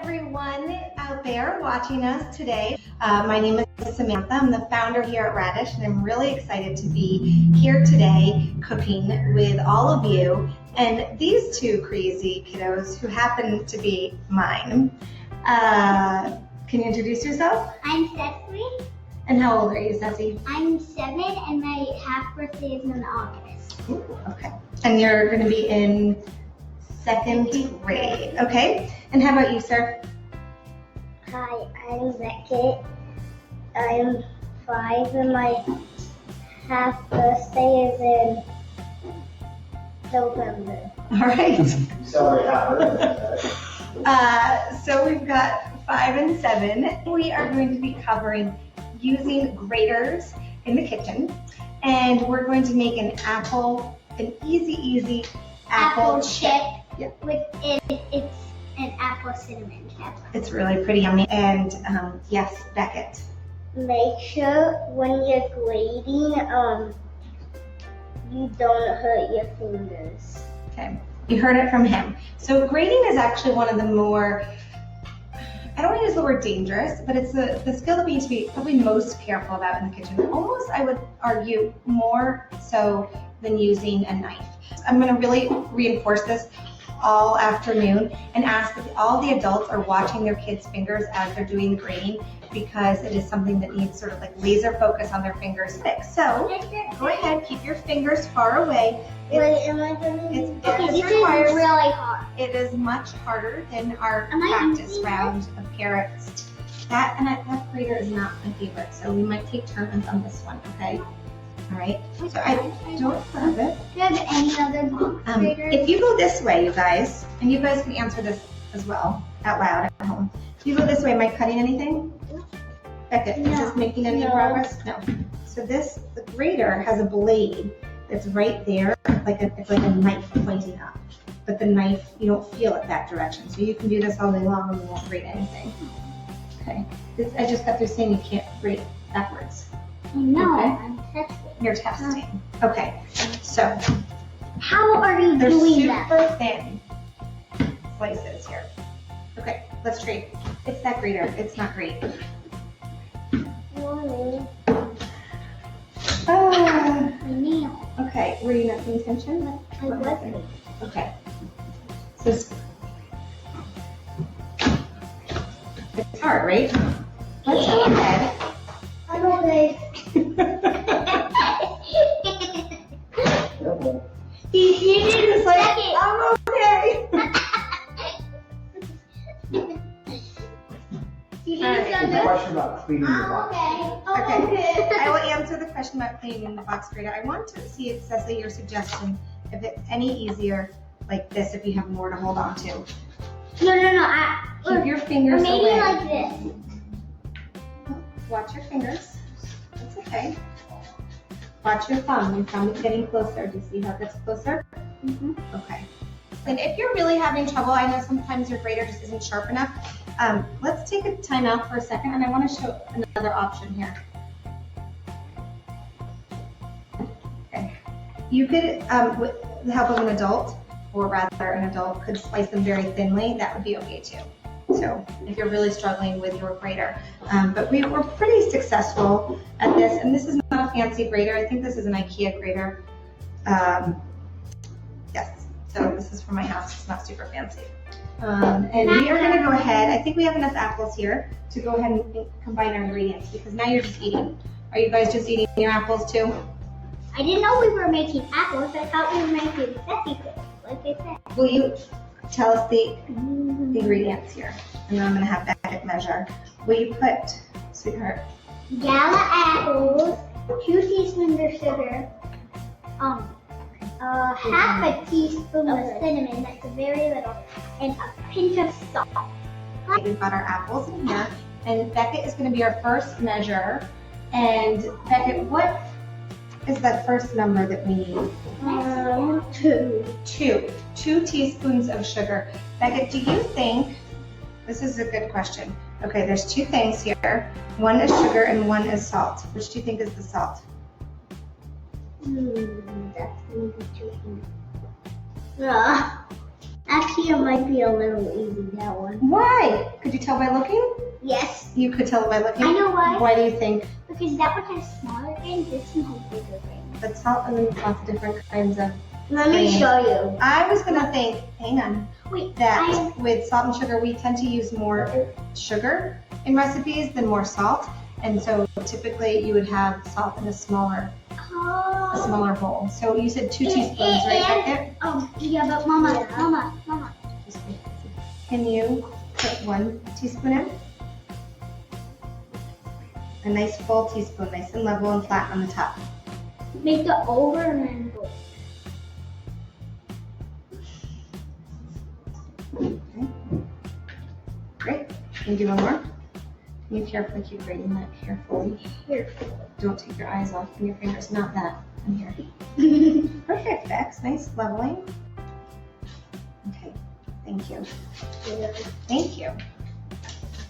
everyone out there watching us today. My name is Samantha. I'm the founder here at Raddish, and I'm really excited to be here today cooking with all of you and these two crazy kiddos who happen to be mine. Can you introduce yourself? I'm Cecily. And how old are you, Ceci? I'm 7 and my half birthday is in August. Ooh, okay. And you're going to be in second grade. Okay. And how about you, sir? Hi, I'm Beckett. I'm 5 and my half birthday is in November. All right. Sorry, So we've got 5 and 7. We are going to be covering using graters in the kitchen, and we're going to make an easy apple chip. Yep. It's an apple cinnamon chip. It's really pretty yummy. And yes, Beckett. Make sure when you're grating, you don't hurt your fingers. Okay, you heard it from him. So grating is actually one of the more, I don't want to use the word dangerous, but it's the skill that we need to be probably most careful about in the kitchen. Almost, I would argue, more so than using a knife. I'm going to really reinforce this all afternoon and ask that all the adults are watching their kids' fingers as they're doing the grating, because it is something that needs sort of like laser focus on their fingers. So go ahead, keep your fingers far away. Wait, am I going to? This is requires really hard. It is much harder than our Am I practice easy? round of carrots. That grater is not my favorite, so we might take turns on this one, okay? All right. So I don't grab it. Do you have any other box graters? If you go this way, you guys, and you guys can answer this as well out loud at home. If you go this way, am I cutting anything? Beckett, is this making any progress? No. So the grater has a blade that's right there, it's like a knife pointing up. But the knife, you don't feel it that direction. So you can do this all day long and you won't grate anything. Okay. I just got through saying you can't grate backwards. No, Okay. I'm testing. You're testing. Okay. So How are you they're doing that? super thin slices here. Okay, let's trade. It's that grater. It's not great. Mommy, Ah, my nail. okay, were you not paying attention? I wasn't. Okay. So it's hard, right? Let's go ahead. I'm okay. You did It's a like, second. I'm okay. You All right. did It's a something. question about cleaning the I'm box. okay. Okay. I will answer the question about cleaning the box grater. I want to see, Cecily, your suggestion, if it's any easier like this, if you have more to hold on to. No. Keep your Or fingers maybe away. like this. Watch your fingers. That's okay. Watch your thumb. Your thumb is getting closer. Do you see how it gets closer? Mm-hmm. Okay. And if you're really having trouble, I know sometimes your grater just isn't sharp enough. Let's take a time out for a second, and I want to show another option here. Okay. You could, with the help of an adult, or rather an adult could slice them very thinly. That would be okay too. So if you're really struggling with your grater. But we were pretty successful at this, and this is not a fancy grater. I think this is an IKEA grater. Yes, so this is from my house. It's not super fancy. And we are gonna go ahead, I think we have enough apples here to go ahead and combine our ingredients, because now you're just eating. Are you guys just eating your apples too? I didn't know we were making apples. I thought we were making Becky cookies, like I said. Will you tell us the ingredients here? And then I'm gonna have Beckett measure. Will you put, sweetheart? Gala apples, 2 teaspoons of sugar, half a teaspoon of cinnamon, that's very little, and a pinch of salt. We've got our apples in here, and Beckett is gonna be our first measure. And Beckett, what is that first number that we need? 2. 2 teaspoons of sugar. Beckett, do you think, this is a good question. Okay, there's 2 things here. One is sugar and one is salt. Which do you think is the salt? That's going to be too Actually, it might be a little easy, that one. Why? Could you tell by looking? Yes. You could tell by looking? I know why. Why do you think? Because that one has smaller grains, this one has bigger grains. But salt and then lots of different kinds of. Let me grains. show you. I was gonna think, hang on, Wait, that with salt and sugar, we tend to use more sugar in recipes than more salt. And so typically you would have salt in a smaller bowl. So you said 2 teaspoons, right, Beckett? Oh, yeah, but Mama. Can you put 1 teaspoon in? A nice full teaspoon, nice and level and flat on the top. Make the over and then go. Okay. Great. Can you do one more? Can you carefully keep grating that carefully? Don't take your eyes off from your fingers. Not that. In here. Perfect, Bex. Nice leveling. Okay. Thank you. Thank you.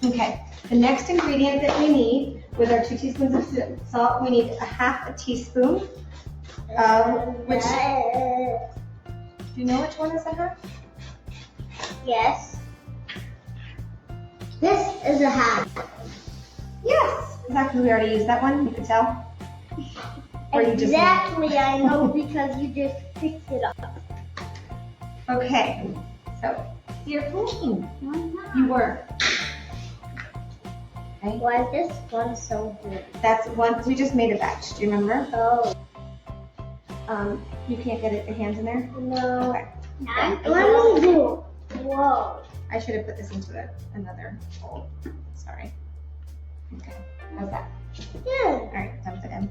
Okay. The next ingredient that we need with our 2 teaspoons of salt, we need 1/2 teaspoon of which. Do you know which one is 1/2? Yes. This is a half. Yes. Exactly. We already used that one. You could tell. Or you just Exactly, I know because you just picked it up. Okay. So you're playing. Why not? You were. Okay. Why is this one so good? That's one. We just made a batch. Do you remember? Oh. You can't get it, your hands in there? No. Okay. Let me do. Whoa. I should have put this into another bowl. Sorry. Okay. How's that? Good. All right. Dump it in.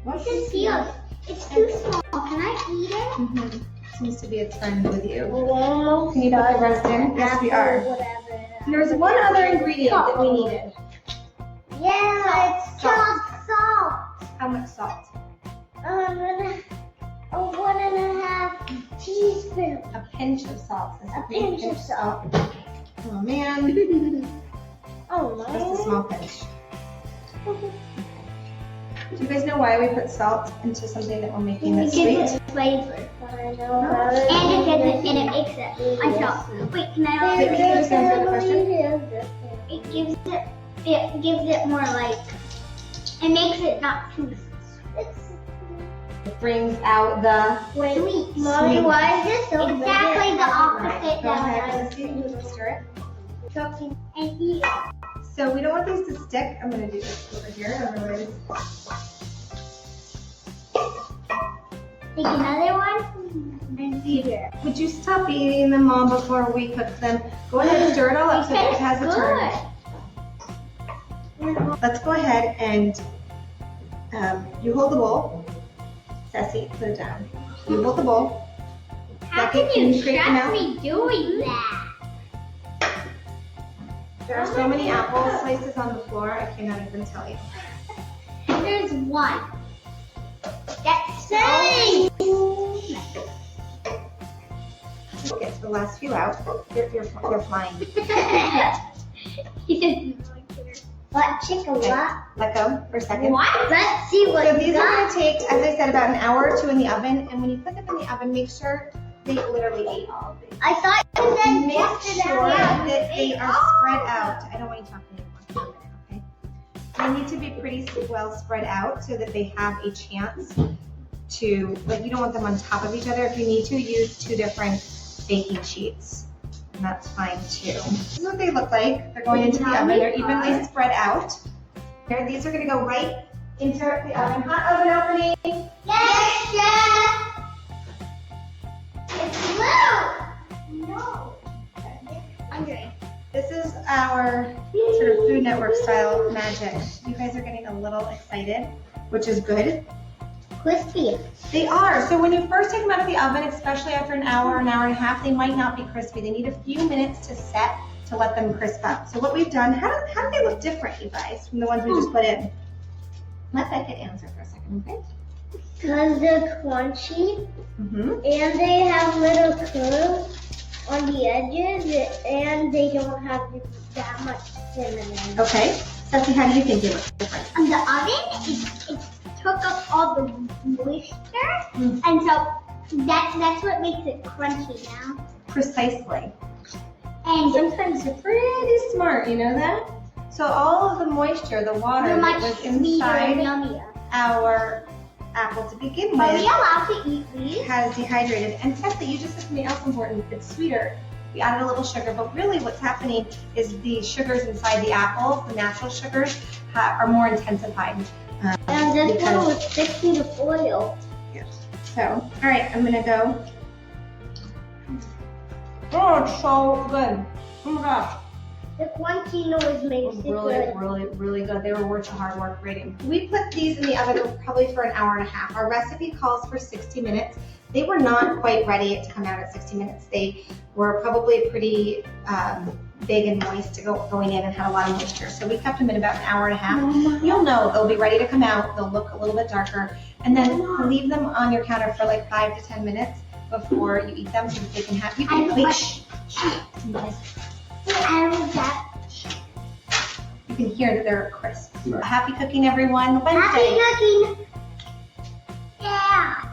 What's this feel? It's too small. Can I eat it? Mm-hmm. Seems to be a trend with you. Almost Can you put the rest in? Yes, we are. Whatever. There's one other ingredient that we needed. Yeah, it's salt. How much salt? 1.5 teaspoons. A pinch of salt. That's A pinch of salt. Oh man. Oh Just a my. small pinch. Do you guys know why we put salt into something that we're making that's sweet? It gives it flavor. I know. And it makes it. I saw. Wait, can I? Wait, can you just answer the question? It gives it more like. It makes it not too It brings out the sweet. Mommy, Sweet. Why is this so exactly the opposite? Go ahead, that let's see. You can stir Choking and eat. So we don't want these to stick. I'm gonna do this over here. Otherwise, Take another one and eat it. would you stop eating them all before we cook them? Go ahead and stir it all up so that it has a turn. Let's go ahead and you hold the bowl. Sassy, put it down. You hold the bowl. How Beckett, can you straighten trust out? me doing that? There are so many apple slices on the floor, I cannot even tell you. There's one. That's same. We'll get the last few out. You're flying. What chicken? Okay. What? Let go for a second. What? Let's see what So these are that. going to take, as I said, about an hour or 2 in the oven. And when you put them in the oven, make sure they literally ate all of these. I thought you said Make just sure an hour. that they are spread out. I don't want you talking anymore. Okay? They need to be pretty well spread out so that they have a chance to, like, you don't want them on top of each other. If you need to, use 2 different baking sheets. And that's fine too. This is what they look like. They're going into the oven. They're evenly spread out. Here, these are going to go right into the oven. Hot oven opening. Yes, Chef. It's blue. No. Andre. This is our sort of Food Network style magic. You guys are getting a little excited, which is good. Crispy. They are. So when you first take them out of the oven, especially after an hour and a half, they might not be crispy. They need a few minutes to set to let them crisp up. So what we've done, how do they look different, you guys, from the ones we just put in? Let Beckett answer for a second, okay? Because they're crunchy Mm-hmm. and they have little curves on the edges and they don't have that much cinnamon. Okay. Ceci, how do you think they look different? On the oven, it took up all the moisture, Mm. and so that's what makes it crunchy now. precisely. And Sometimes you're pretty smart, you know that? So all of the moisture, the water they're that much was sweeter and inside yummier. our apple to begin Are we with allowed to eat these? has dehydrated. And Tessa, you just said something else important. It's sweeter. We added a little sugar, but really what's happening is the sugars inside the apple, the natural sugars, are more intensified. And this because- one was sticking to foil. So, all right, I'm gonna go. Oh, it's so good. Oh my gosh. The crunchy noise makes it good. Really good. They were worth the hard work grading. We put these in the oven probably for an hour and a half. Our recipe calls for 60 minutes. They were not quite ready to come out at 60 minutes. They were probably pretty big and moist to going in and had a lot of moisture. So we kept them in about an hour and a half. You'll know they'll be ready to come out. They'll look a little bit darker. And then leave them on your counter for like 5 to 10 minutes before you eat them so that they can have, you can wait, shh. You can hear that they're crisp. Happy cooking, everyone. Wednesday. Happy cooking! Yeah!